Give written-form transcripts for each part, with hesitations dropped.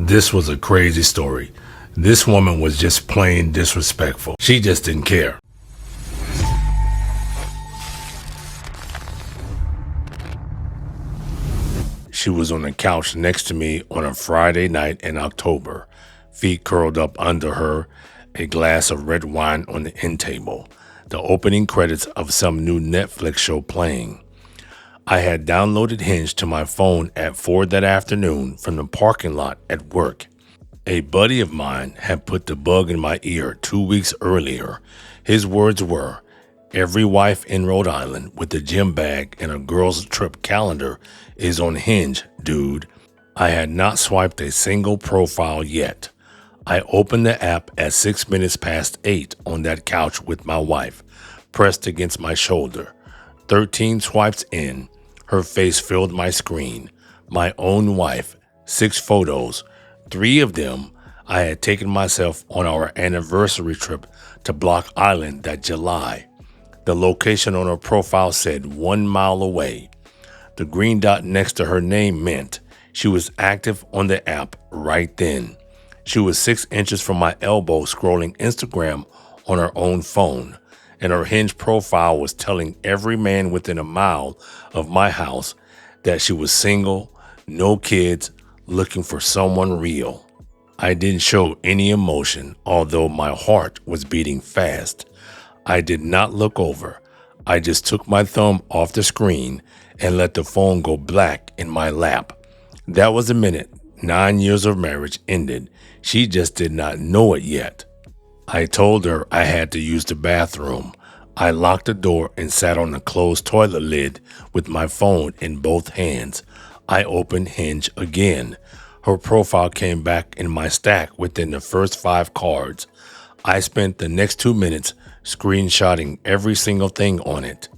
This was a crazy story. This woman was just plain disrespectful. She just didn't care. She was on the couch next to me on a Friday night in October, feet curled up under her, a glass of red wine on the end table, the opening credits of some new Netflix show playing. I had downloaded Hinge to my phone at 4 that afternoon from the parking lot at work. A buddy of mine had put the bug in my ear 2 weeks earlier. His words were, "Every wife in Rhode Island with a gym bag and a girl's trip calendar is on Hinge, dude." I had not swiped a single profile yet. I opened the app at 6 minutes past 8 on that couch with my wife, pressed against my shoulder. 13 swipes in, her face filled my screen. My own wife, 6 photos. 3 of them I had taken myself on our anniversary trip to Block Island that July. The location on her profile said 1 mile away. The green dot next to her name meant she was active on the app right then. She was 6 inches from my elbow scrolling Instagram on her own phone, and her Hinge profile was telling every man within a mile of my house that she was single, no kids, looking for someone real. I didn't show any emotion, although my heart was beating fast. I did not look over. I just took my thumb off the screen and let the phone go black in my lap. That was the minute 9 years of marriage ended. She just did not know it yet. I told her I had to use the bathroom. I locked the door and sat on the closed toilet lid with my phone in both hands. I opened Hinge again. Her profile came back in my stack within the first 5 cards. I spent the next 2 minutes screenshotting every single thing on it.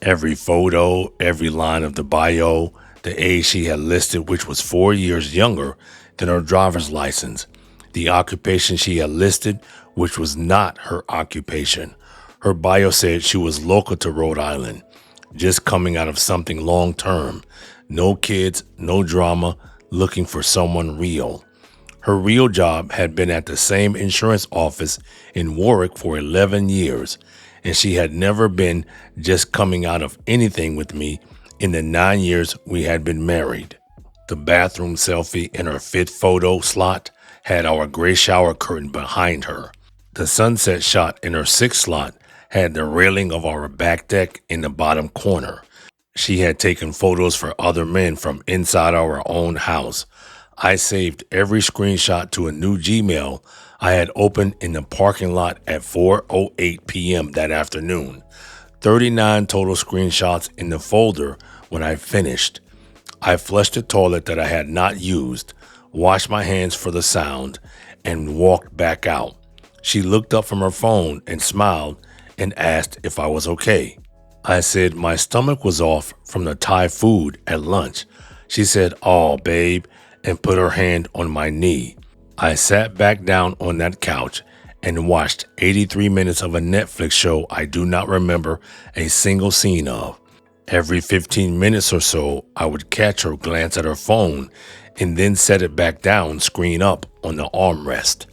Every photo, every line of the bio, the age she had listed, which was 4 years younger than her driver's license, the occupation she had listed, which was not her occupation. Her bio said she was local to Rhode Island, just coming out of something long-term. No kids, no drama, looking for someone real. Her real job had been at the same insurance office in Warwick for 11 years, and she had never been just coming out of anything with me in the 9 years we had been married. The bathroom selfie in her fit photo slot had our gray shower curtain behind her. The sunset shot in her 6th slot had the railing of our back deck in the bottom corner. She had taken photos for other men from inside our own house. I saved every screenshot to a new Gmail I had opened in the parking lot at 4:08 p.m. that afternoon. 39 total screenshots in the folder when I finished. I flushed the toilet that I had not used, washed my hands for the sound, and walked back out. She looked up from her phone and smiled and asked if I was okay. I said my stomach was off from the Thai food at lunch. She said, "Oh, babe," and put her hand on my knee. I sat back down on that couch and watched 83 minutes of a Netflix show I do not remember a single scene of. Every 15 minutes or so, I would catch her glance at her phone and then set it back down, screen up on the armrest.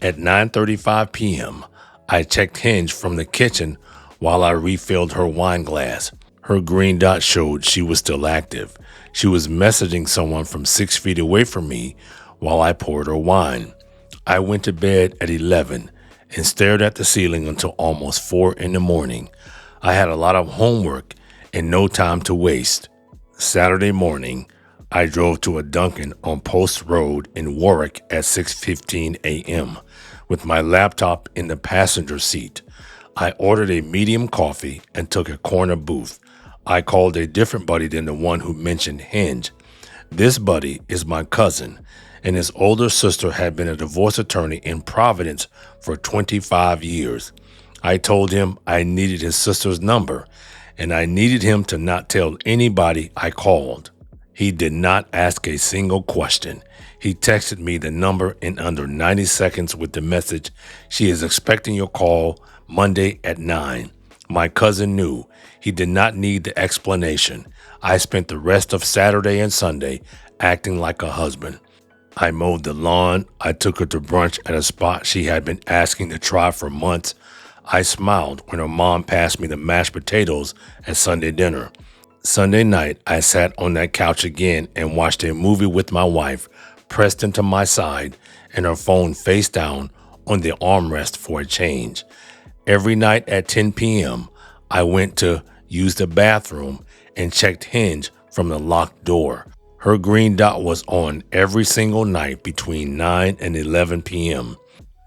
At 9:35 p.m., I checked Hinge from the kitchen while I refilled her wine glass. Her green dot showed she was still active. She was messaging someone from 6 feet away from me while I poured her wine. I went to bed at 11 and stared at the ceiling until almost 4 in the morning. I had a lot of homework and no time to waste. Saturday morning, I drove to a Dunkin' on Post Road in Warwick at 6:15 a.m. with my laptop in the passenger seat. I ordered a medium coffee and took a corner booth. I called a different buddy than the one who mentioned Hinge. This buddy is my cousin, and his older sister had been a divorce attorney in Providence for 25 years. I told him I needed his sister's number, and I needed him to not tell anybody I called. He did not ask a single question. He texted me the number in under 90 seconds with the message, "She is expecting your call Monday at 9. My cousin knew. He did not need the explanation. I spent the rest of Saturday and Sunday acting like a husband. I mowed the lawn. I took her to brunch at a spot she had been asking to try for months. I smiled when her mom passed me the mashed potatoes at Sunday dinner. Sunday night, I sat on that couch again and watched a movie with my wife, pressed into my side, and her phone face down on the armrest for a change. Every night at 10 p.m., I went to use the bathroom and checked Hinge from the locked door. Her green dot was on every single night between 9 and 11 p.m.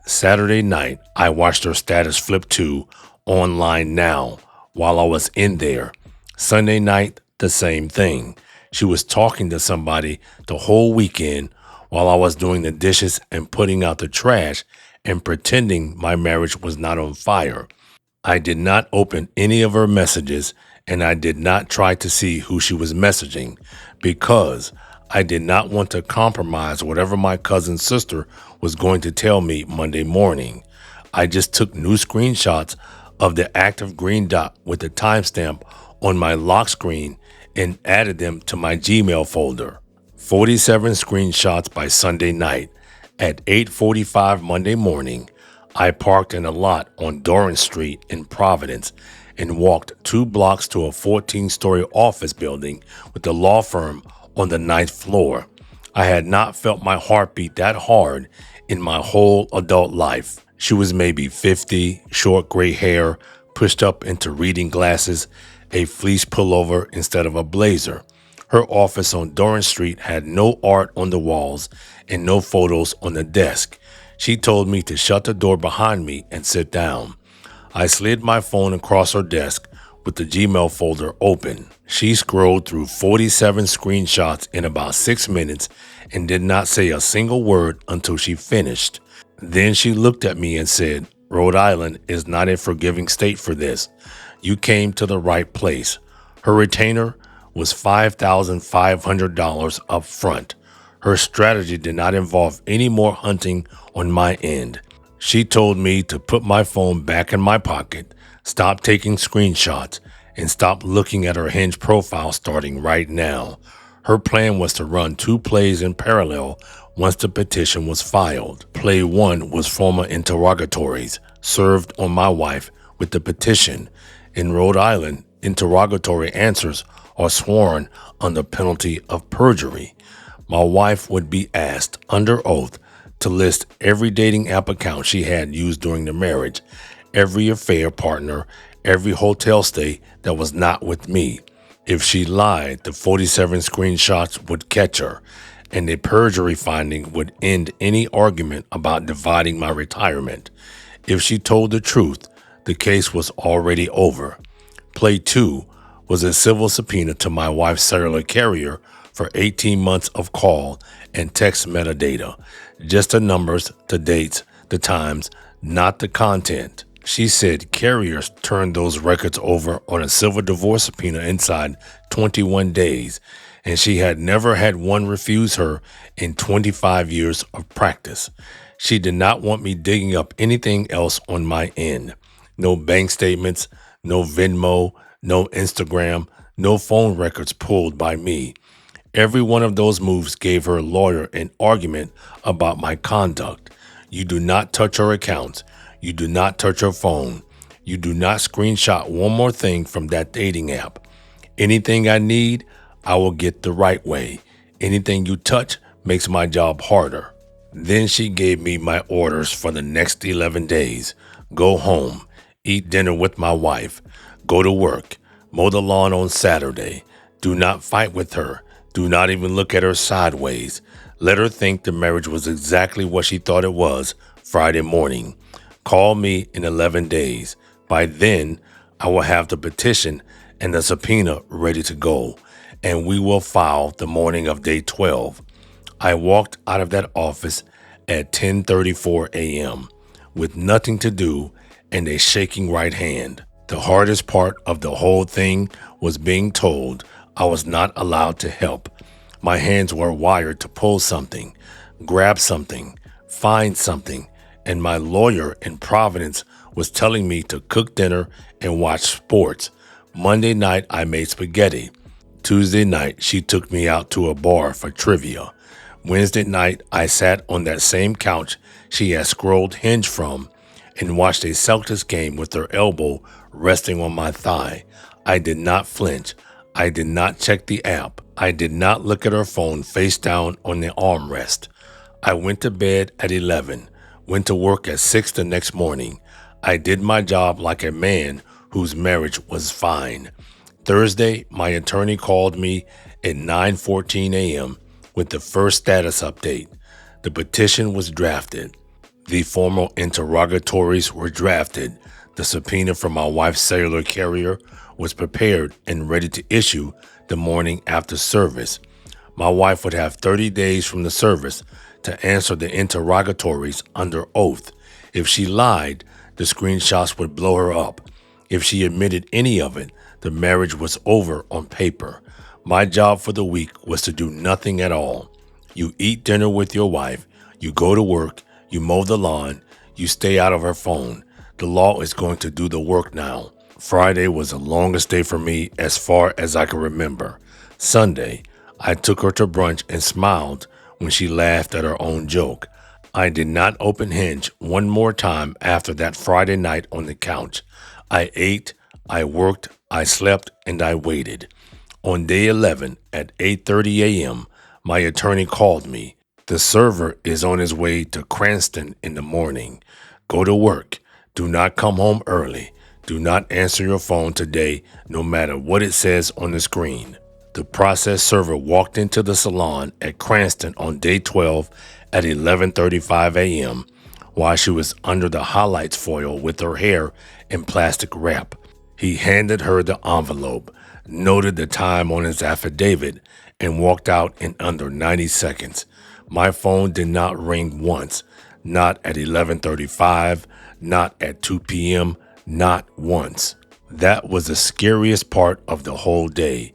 Saturday night, I watched her status flip to online now while I was in there. Sunday night, the same thing. She was talking to somebody the whole weekend while I was doing the dishes and putting out the trash and pretending my marriage was not on fire. I did not open any of her messages, and I did not try to see who she was messaging because I did not want to compromise whatever my cousin's sister was going to tell me Monday morning. I just took new screenshots of the active green dot with the timestamp on my lock screen and added them to my Gmail folder. 47 screenshots by Sunday night. At 8:45 Monday morning, I parked in a lot on Dorrance Street in Providence and walked 2 blocks to a 14-story office building with the law firm on the 9th floor. I had not felt my heart beat that hard in my whole adult life. She was maybe 50, short gray hair, pushed up into reading glasses, a fleece pullover instead of a blazer. Her office on Dorrance Street had no art on the walls and no photos on the desk. She told me to shut the door behind me and sit down. I slid my phone across her desk with the Gmail folder open. She scrolled through 47 screenshots in about 6 minutes and did not say a single word until she finished. Then she looked at me and said, "Rhode Island is not a forgiving state for this. You came to the right place." Her retainer was $5,500 up front. Her strategy did not involve any more hunting on my end. She told me to put my phone back in my pocket, stop taking screenshots, and stop looking at her Hinge profile starting right now. Her plan was to run 2 plays in parallel once the petition was filed. Play 1 was formal interrogatories served on my wife with the petition. In Rhode Island, interrogatory answers are sworn under penalty of perjury. My wife would be asked under oath to list every dating app account she had used during the marriage, every affair partner, every hotel stay that was not with me. If she lied, the 47 screenshots would catch her, and a perjury finding would end any argument about dividing my retirement. If she told the truth, the case was already over. Play 2 was a civil subpoena to my wife's cellular carrier for 18 months of call and text metadata, just the numbers, the dates, the times, not the content. She said carriers turned those records over on a civil divorce subpoena inside 21 days, and she had never had one refuse her in 25 years of practice. She did not want me digging up anything else on my end. No bank statements, no Venmo, no Instagram, no phone records pulled by me. Every one of those moves gave her lawyer an argument about my conduct. You do not touch her accounts. You do not touch her phone. You do not screenshot one more thing from that dating app. Anything I need, I will get the right way. Anything you touch makes my job harder. Then she gave me my orders for the next 11 days. Go home, eat dinner with my wife, go to work, mow the lawn on Saturday. Do not fight with her. Do not even look at her sideways. Let her think the marriage was exactly what she thought it was Friday morning. Call me in 11 days. By then, I will have the petition and the subpoena ready to go, and we will file the morning of day 12. I walked out of that office at 10:34 a.m. with nothing to do and a shaking right hand. The hardest part of the whole thing was being told I was not allowed to help. My hands were wired to pull something, grab something, find something, and my lawyer in Providence was telling me to cook dinner and watch sports. Monday night, I made spaghetti. Tuesday night, she took me out to a bar for trivia. Wednesday night, I sat on that same couch she had scrolled Hinge from and watched a Celtics game with her elbow resting on my thigh. I did not flinch. I did not check the app. I did not look at her phone face down on the armrest. I went to bed at 11, went to work at 6 the next morning. I did my job like a man whose marriage was fine. Thursday, my attorney called me at 9:14 a.m. with the first status update. The petition was drafted. The formal interrogatories were drafted. The subpoena from my wife's cellular carrier was prepared and ready to issue the morning after service. My wife would have 30 days from the service to answer the interrogatories under oath. If she lied, the screenshots would blow her up. If she admitted any of it, the marriage was over on paper. My job for the week was to do nothing at all. You eat dinner with your wife, you go to work, you mow the lawn, you stay out of her phone. The law is going to do the work now. Friday was the longest day for me as far as I can remember. Sunday, I took her to brunch and smiled when she laughed at her own joke. I did not open Hinge one more time after that Friday night on the couch. I ate, I worked, I slept, and I waited. On day 11 at 8:30 a.m., my attorney called me. The server is on his way to Cranston in the morning. Go to work. Do not come home early. Do not answer your phone today, no matter what it says on the screen. The process server walked into the salon at Cranston on day 12 at 11:35 a.m. while she was under the highlights foil with her hair in plastic wrap. He handed her the envelope, noted the time on his affidavit, and walked out in under 90 seconds. My phone did not ring once, not at 11:35, not at 2 p.m., not once. That was the scariest part of the whole day.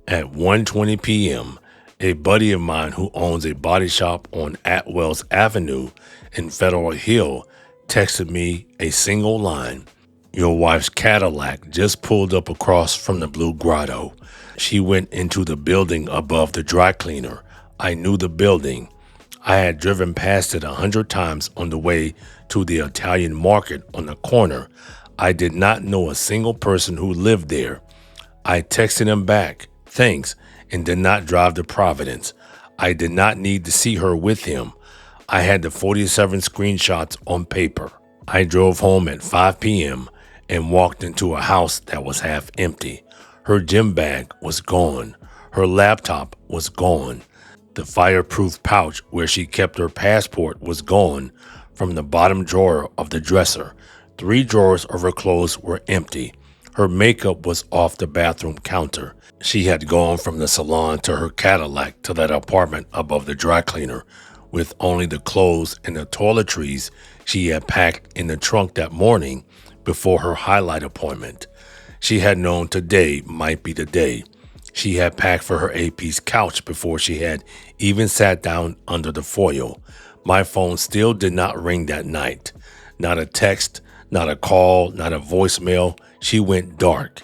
At 1:20 p.m., a buddy of mine who owns a body shop on Atwells Avenue in Federal Hill texted me a single line. Your wife's Cadillac just pulled up across from the Blue Grotto. She went into the building above the dry cleaner. I knew the building. I had driven past it 100 times on the way to the Italian market on the corner. I did not know a single person who lived there. I texted him back, thanks, and did not drive to Providence. I did not need to see her with him. I had the 47 screenshots on paper. I drove home at 5 p.m. and walked into a house that was half empty. Her gym bag was gone. Her laptop was gone. The fireproof pouch where she kept her passport was gone from the bottom drawer of the dresser. 3 drawers of her clothes were empty. Her makeup was off the bathroom counter. She had gone from the salon to her Cadillac to that apartment above the dry cleaner with only the clothes and the toiletries she had packed in the trunk that morning before her highlight appointment. She had known today might be the day. She had packed for her 8-piece couch before she had even sat down under the foil. My phone still did not ring that night. Not a text, not a call, not a voicemail. She went dark.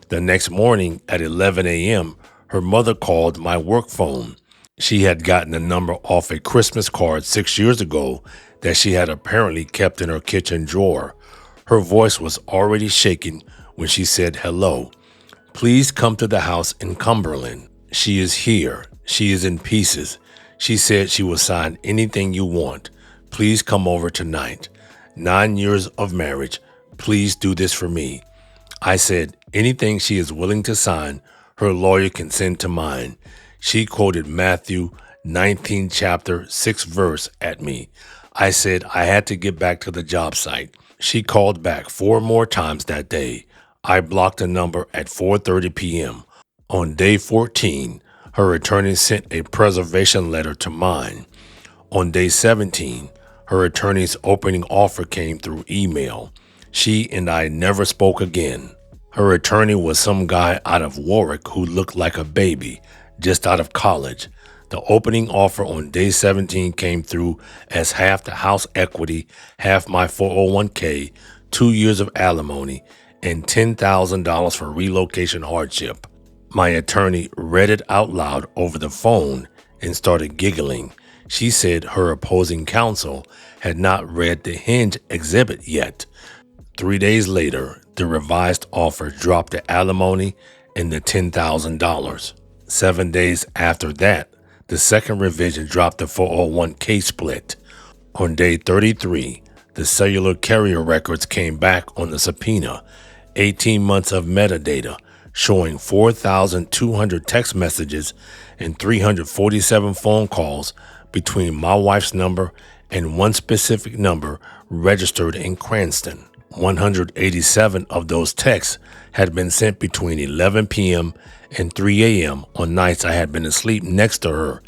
The next morning at 11 a.m., her mother called my work phone. She had gotten the number off a Christmas card 6 years ago that she had apparently kept in her kitchen drawer. Her voice was already shaking when she said hello. Please come to the house in Cumberland. She is here. She is in pieces. She said she will sign anything you want. Please come over tonight. 9 years of marriage. Please do this for me. I said anything she is willing to sign, her lawyer can send to mine. She quoted Matthew 19 chapter 6 verse at me. I said I had to get back to the job site. She called back 4 more times that day. I blocked the number at 4:30 p.m. On day 14, her attorney sent a preservation letter to mine. On day 17, her attorney's opening offer came through email. She and I never spoke again. Her attorney was some guy out of Warwick who looked like a baby, just out of college. The opening offer on day 17 came through as half the house equity, half my 401k, 2 years of alimony, and $10,000 for relocation hardship. My attorney read it out loud over the phone and started giggling. She said her opposing counsel had not read the Hinge exhibit yet. 3 days later, the revised offer dropped the alimony and the $10,000. 7 days after that, the second revision dropped the 401k split. On day 33, the cellular carrier records came back on the subpoena, 18 months of metadata, showing 4,200 text messages and 347 phone calls between my wife's number and one specific number registered in Cranston. 187 of those texts had been sent between 11 p.m. and 3 a.m. on nights I had been asleep next to her.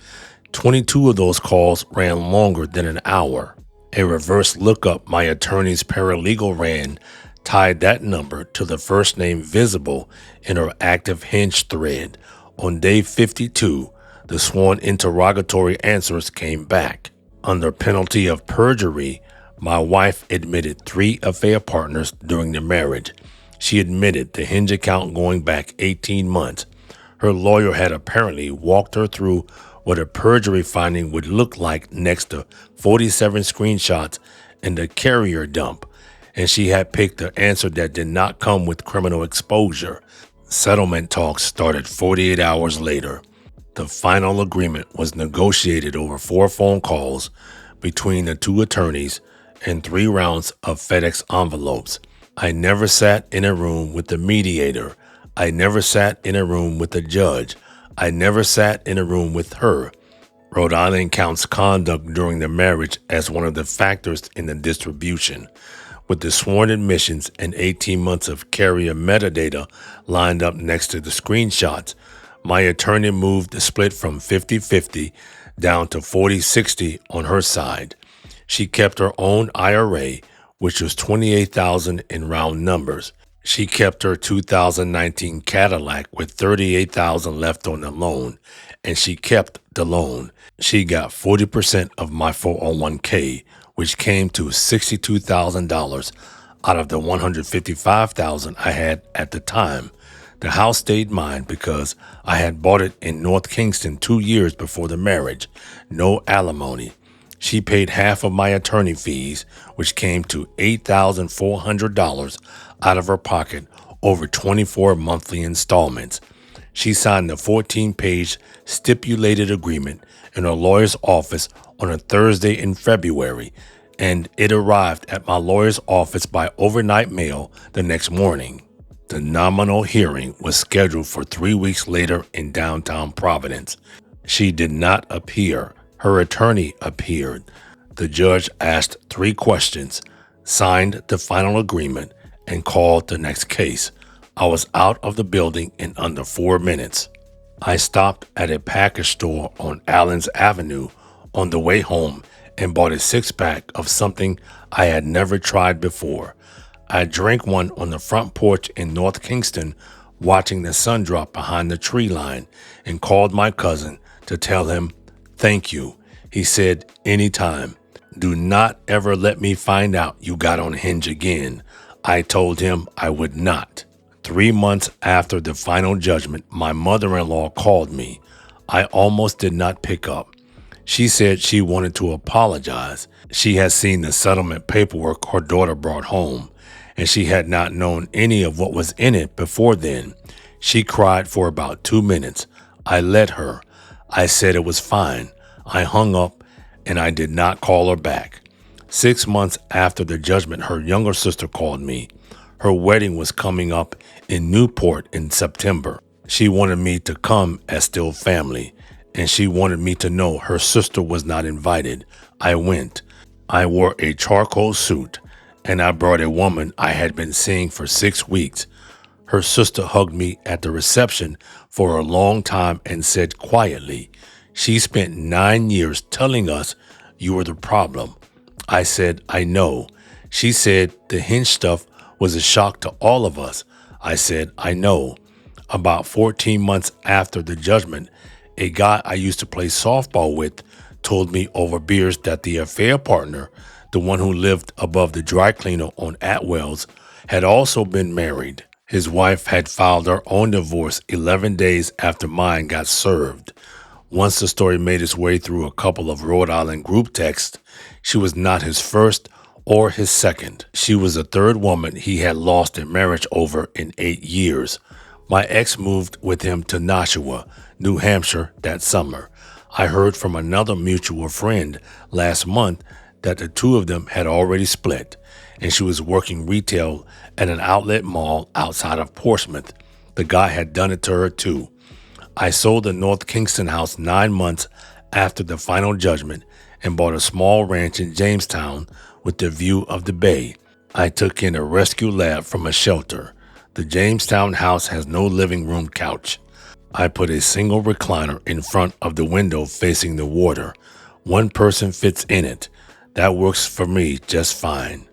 22 of those calls ran longer than an hour. A reverse lookup my attorney's paralegal ran tied that number to the first name visible in her active Hinge thread. On day 52, the sworn interrogatory answers came back. Under penalty of perjury, my wife admitted 3 affair partners during the marriage. She admitted the Hinge account going back 18 months. Her lawyer had apparently walked her through what a perjury finding would look like next to 47 screenshots and the carrier dump, and she had picked an answer that did not come with criminal exposure. Settlement talks started 48 hours later. The final agreement was negotiated over 4 phone calls between the 2 attorneys and 3 rounds of FedEx envelopes. I never sat in a room with the mediator. I never sat in a room with the judge. I never sat in a room with her. Rhode Island counts conduct during the marriage as one of the factors in the distribution. With the sworn admissions and 18 months of carrier metadata lined up next to the screenshots, my attorney moved the split from 50-50 down to 40-60 on her side. She kept her own IRA, which was $28,000 in round numbers. She kept her 2019 Cadillac with $38,000 left on the loan, and she kept the loan. She got 40% of my 401k, which came to $62,000 out of the $155,000 I had at the time. The house stayed mine because I had bought it in North Kingston 2 years before the marriage. No alimony. She paid half of my attorney fees, which came to $8,400 out of her pocket over 24 monthly installments. She signed the 14-page stipulated agreement in her lawyer's office on a Thursday in February, and it arrived at my lawyer's office by overnight mail the next morning. The nominal hearing was scheduled for 3 weeks later in downtown Providence. She did not appear. Her attorney appeared. The judge asked 3 questions, signed the final agreement, and called the next case. I was out of the building in under 4 minutes. I stopped at a package store on Allen's Avenue on the way home and bought a 6-pack of something I had never tried before. I drank one on the front porch in North Kingston, watching the sun drop behind the tree line, and called my cousin to tell him, "Thank you." He said, "Anytime. Do not ever let me find out you got on Hinge again." I told him I would not. 3 months after the final judgment, my mother-in-law called me. I almost did not pick up. She said she wanted to apologize. She had seen the settlement paperwork her daughter brought home, and she had not known any of what was in it before then. She cried for about 2 minutes. I let her. I said it was fine. I hung up, and I did not call her back. 6 months after the judgment, her younger sister called me. Her wedding was coming up in Newport in September. She wanted me to come as still family, and she wanted me to know her sister was not invited. I went. I wore a charcoal suit, and I brought a woman I had been seeing for 6 weeks. Her sister hugged me at the reception for a long time and said quietly, "She spent 9 years telling us you were the problem." I said, "I know." She said the Hinge stuff was a shock to all of us. I said, "I know." About 14 months after the judgment, a guy I used to play softball with told me over beers that the affair partner, the one who lived above the dry cleaner on Atwell's, had also been married. His wife had filed her own divorce 11 days after mine got served. Once the story made its way through a couple of Rhode Island group texts, she was not his first or his second. She was the third woman he had lost in marriage over in 8 years. My ex moved with him to Nashua, New Hampshire that summer. I heard from another mutual friend last month that the two of them had already split, and she was working retail at an outlet mall outside of Portsmouth. The guy had done it to her too. I sold the North Kingston house 9 months after the final judgment and bought a small ranch in Jamestown with the view of the bay. I took in a rescue lab from a shelter. The Jamestown house has no living room couch. I put a single recliner in front of the window facing the water. One person fits in it. That works for me just fine.